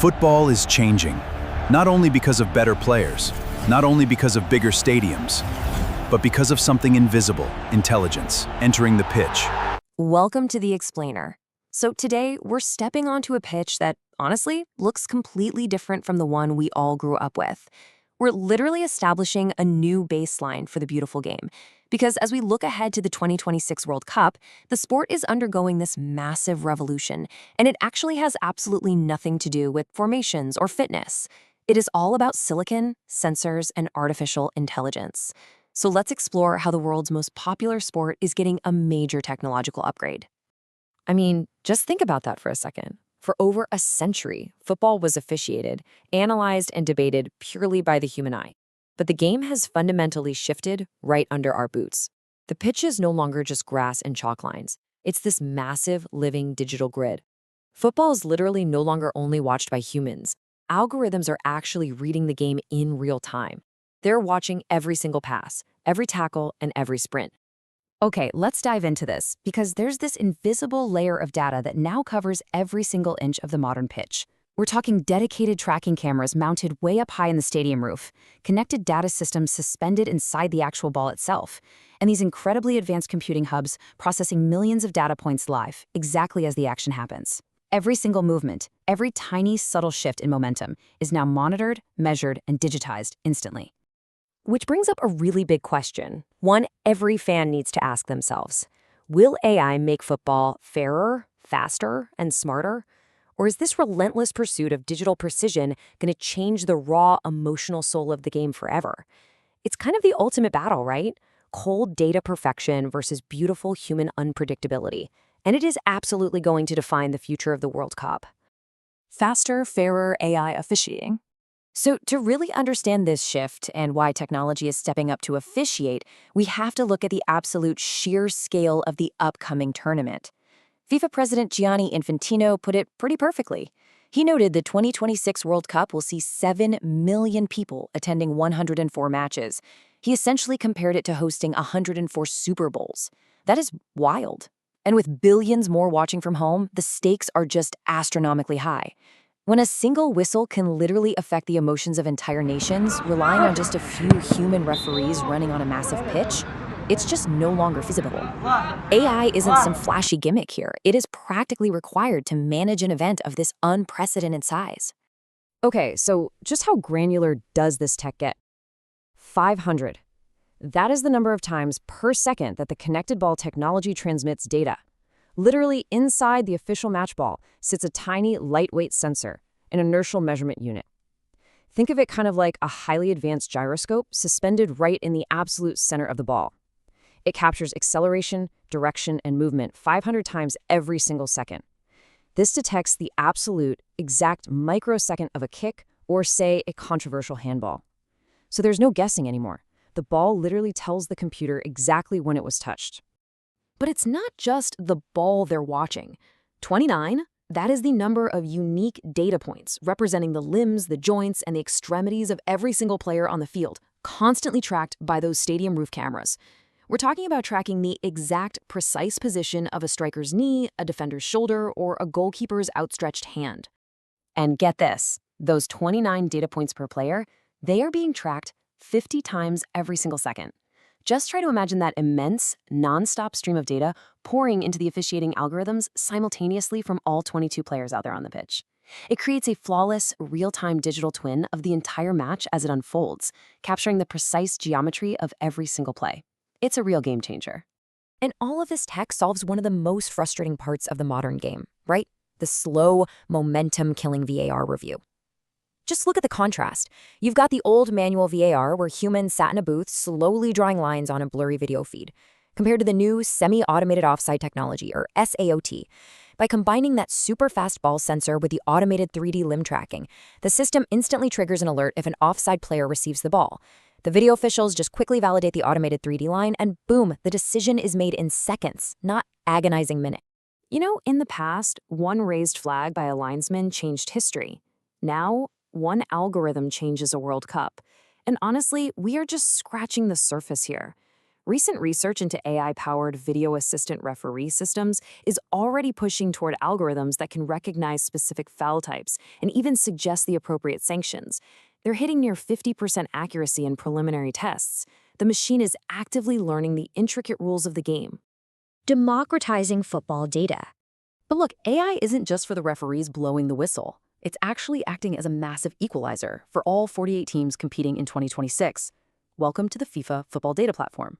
Football is changing, not only because of better players, not only because of bigger stadiums, but because of something invisible, intelligence, entering the pitch. Welcome to The Explainer. So today, we're stepping onto a pitch that, honestly, looks completely different from the one we all grew up with. We're literally establishing a new baseline for the beautiful game. Because as we look ahead to the 2026 World Cup, the sport is undergoing this massive revolution, and it actually has absolutely nothing to do with formations or fitness. It is all about silicon, sensors, and artificial intelligence. So let's explore how the world's most popular sport is getting a major technological upgrade. I mean, just think about that for a second. For over a century, football was officiated, analyzed, and debated purely by the human eye. But the game has fundamentally shifted right under our boots. The pitch is no longer just grass and chalk lines. It's this massive, living digital grid. Football is literally no longer only watched by humans. Algorithms are actually reading the game in real time. They're watching every single pass, every tackle, and every sprint. Okay, let's dive into this, because there's this invisible layer of data that now covers every single inch of the modern pitch. We're talking dedicated tracking cameras mounted way up high in the stadium roof, connected data systems suspended inside the actual ball itself, and these incredibly advanced computing hubs processing millions of data points live, exactly as the action happens. Every single movement, every tiny, subtle shift in momentum is now monitored, measured, and digitized instantly. Which brings up a really big question, one every fan needs to ask themselves. Will AI make football fairer, faster, and smarter? Or is this relentless pursuit of digital precision going to change the raw, emotional soul of the game forever? It's kind of the ultimate battle, right? Cold data perfection versus beautiful human unpredictability. And it is absolutely going to define the future of the World Cup. Faster, fairer AI officiating. So to really understand this shift and why technology is stepping up to officiate, we have to look at the absolute sheer scale of the upcoming tournament. FIFA President Gianni Infantino put it pretty perfectly. He noted the 2026 World Cup will see 7 million people attending 104 matches. He essentially compared it to hosting 104 Super Bowls. That is wild. And with billions more watching from home, the stakes are just astronomically high. When a single whistle can literally affect the emotions of entire nations, relying on just a few human referees running on a massive pitch, it's just no longer feasible. AI isn't some flashy gimmick here. It is practically required to manage an event of this unprecedented size. Okay, so just how granular does this tech get? 500. That is the number of times per second that the connected ball technology transmits data. Literally inside the official match ball sits a tiny, lightweight sensor, an inertial measurement unit. Think of it kind of like a highly advanced gyroscope suspended right in the absolute center of the ball. It captures acceleration, direction, and movement 500 times every single second. This detects the absolute, exact microsecond of a kick or, say, a controversial handball. So there's no guessing anymore. The ball literally tells the computer exactly when it was touched. But it's not just the ball they're watching. 29, that is the number of unique data points representing the limbs, the joints, and the extremities of every single player on the field, constantly tracked by those stadium roof cameras. We're talking about tracking the exact, precise position of a striker's knee, a defender's shoulder, or a goalkeeper's outstretched hand. And get this, those 29 data points per player, they are being tracked 50 times every single second. Just try to imagine that immense, non-stop stream of data pouring into the officiating algorithms simultaneously from all 22 players out there on the pitch. It creates a flawless, real-time digital twin of the entire match as it unfolds, capturing the precise geometry of every single play. It's a real game changer. And all of this tech solves one of the most frustrating parts of the modern game, right? The slow, momentum-killing VAR review. Just look at the contrast. You've got the old manual VAR where humans sat in a booth slowly drawing lines on a blurry video feed, compared to the new semi-automated offside technology, or SAOT. By combining that super fast ball sensor with the automated 3D limb tracking, the system instantly triggers an alert if an offside player receives the ball. The video officials just quickly validate the automated 3D line, and boom, the decision is made in seconds, not agonizing minutes. You know, in the past, one raised flag by a linesman changed history. Now, one algorithm changes a World Cup. And honestly, we are just scratching the surface here. Recent research into AI-powered video assistant referee systems is already pushing toward algorithms that can recognize specific foul types and even suggest the appropriate sanctions. They're hitting near 50% accuracy in preliminary tests. The machine is actively learning the intricate rules of the game. Democratizing football data. But look, AI isn't just for the referees blowing the whistle. It's actually acting as a massive equalizer for all 48 teams competing in 2026. Welcome to the FIFA Football Data Platform.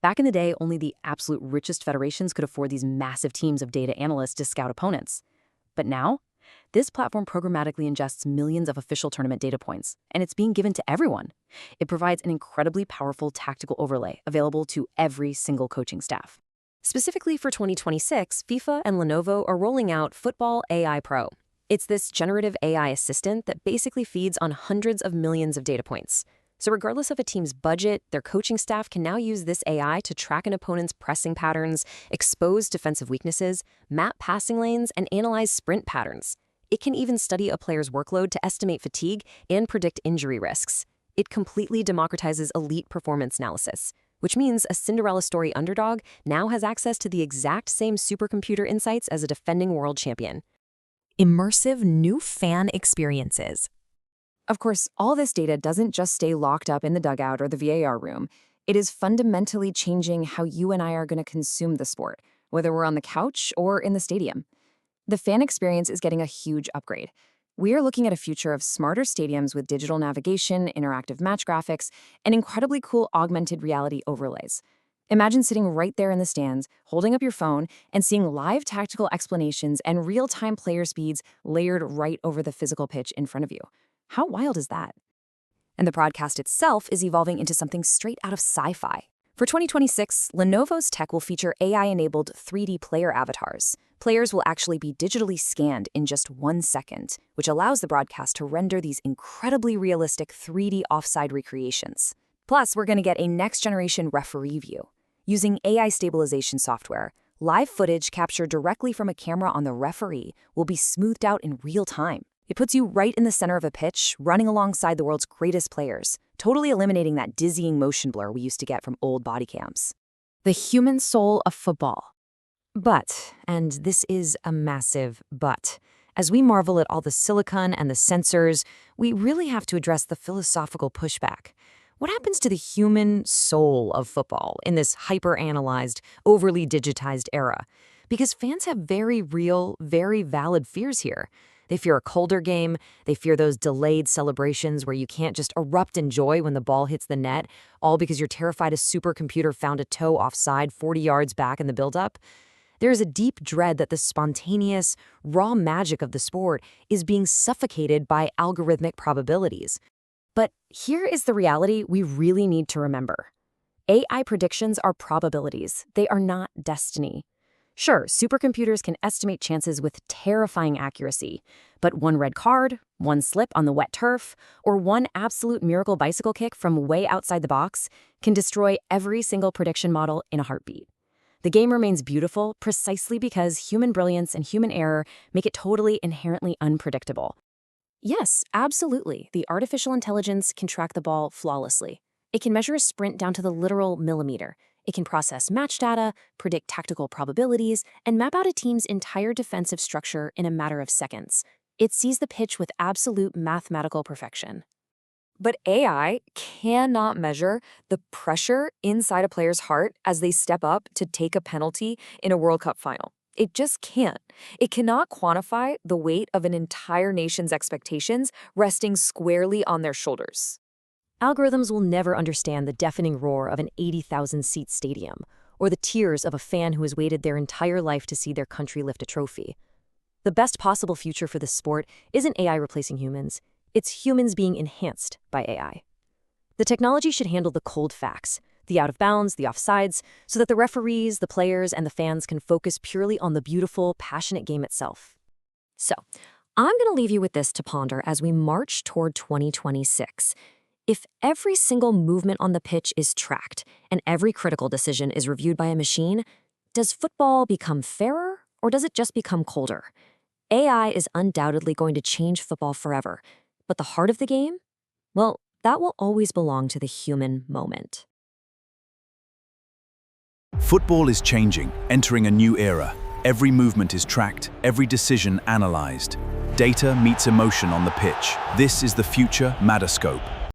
Back in the day, only the absolute richest federations could afford these massive teams of data analysts to scout opponents. But now, this platform programmatically ingests millions of official tournament data points, and it's being given to everyone. It provides an incredibly powerful tactical overlay available to every single coaching staff. Specifically for 2026, FIFA and Lenovo are rolling out Football AI Pro. It's this generative AI assistant that basically feeds on hundreds of millions of data points. So regardless of a team's budget, their coaching staff can now use this AI to track an opponent's pressing patterns, expose defensive weaknesses, map passing lanes, and analyze sprint patterns. It can even study a player's workload to estimate fatigue and predict injury risks. It completely democratizes elite performance analysis, which means a Cinderella story underdog now has access to the exact same supercomputer insights as a defending world champion. Immersive new fan experiences. Of course, all this data doesn't just stay locked up in the dugout or the VAR room. It is fundamentally changing how you and I are going to consume the sport, whether we're on the couch or in the stadium. The fan experience is getting a huge upgrade. We are looking at a future of smarter stadiums with digital navigation, interactive match graphics, and incredibly cool augmented reality overlays. Imagine sitting right there in the stands, holding up your phone, and seeing live tactical explanations and real-time player speeds layered right over the physical pitch in front of you. How wild is that? And the broadcast itself is evolving into something straight out of sci-fi. For 2026, Lenovo's tech will feature AI-enabled 3D player avatars. Players will actually be digitally scanned in just 1 second, which allows the broadcast to render these incredibly realistic 3D offside recreations. Plus, we're going to get a next-generation referee view. Using AI stabilization software, live footage captured directly from a camera on the referee will be smoothed out in real time. It puts you right in the center of a pitch, running alongside the world's greatest players, totally eliminating that dizzying motion blur we used to get from old body cams. The human soul of football. But, and this is a massive but, as we marvel at all the silicon and the sensors, we really have to address the philosophical pushback. What happens to the human soul of football in this hyper-analyzed, overly digitized era? Because fans have very real, very valid fears here. They fear a colder game. They fear those delayed celebrations where you can't just erupt in joy when the ball hits the net, all because you're terrified a supercomputer found a toe offside 40 yards back in the buildup. There is a deep dread that the spontaneous, raw magic of the sport is being suffocated by algorithmic probabilities. But here is the reality we really need to remember. AI predictions are probabilities. They are not destiny. Sure, supercomputers can estimate chances with terrifying accuracy, but one red card, one slip on the wet turf, or one absolute miracle bicycle kick from way outside the box can destroy every single prediction model in a heartbeat. The game remains beautiful precisely because human brilliance and human error make it totally inherently unpredictable. Yes, absolutely, the artificial intelligence can track the ball flawlessly. It can measure a sprint down to the literal millimeter. It can process match data, predict tactical probabilities, and map out a team's entire defensive structure in a matter of seconds. It sees the pitch with absolute mathematical perfection. But AI cannot measure the pressure inside a player's heart as they step up to take a penalty in a World Cup final. It just can't. It cannot quantify the weight of an entire nation's expectations resting squarely on their shoulders. Algorithms will never understand the deafening roar of an 80,000-seat stadium, or the tears of a fan who has waited their entire life to see their country lift a trophy. The best possible future for this sport isn't AI replacing humans, it's humans being enhanced by AI. The technology should handle the cold facts, the out-of-bounds, the offsides, so that the referees, the players, and the fans can focus purely on the beautiful, passionate game itself. So, I'm going to leave you with this to ponder as we march toward 2026. If every single movement on the pitch is tracked and every critical decision is reviewed by a machine, does football become fairer or does it just become colder? AI is undoubtedly going to change football forever, but the heart of the game? Well, that will always belong to the human moment. Football is changing, entering a new era. Every movement is tracked, every decision analyzed. Data meets emotion on the pitch. This is the future Matterscope.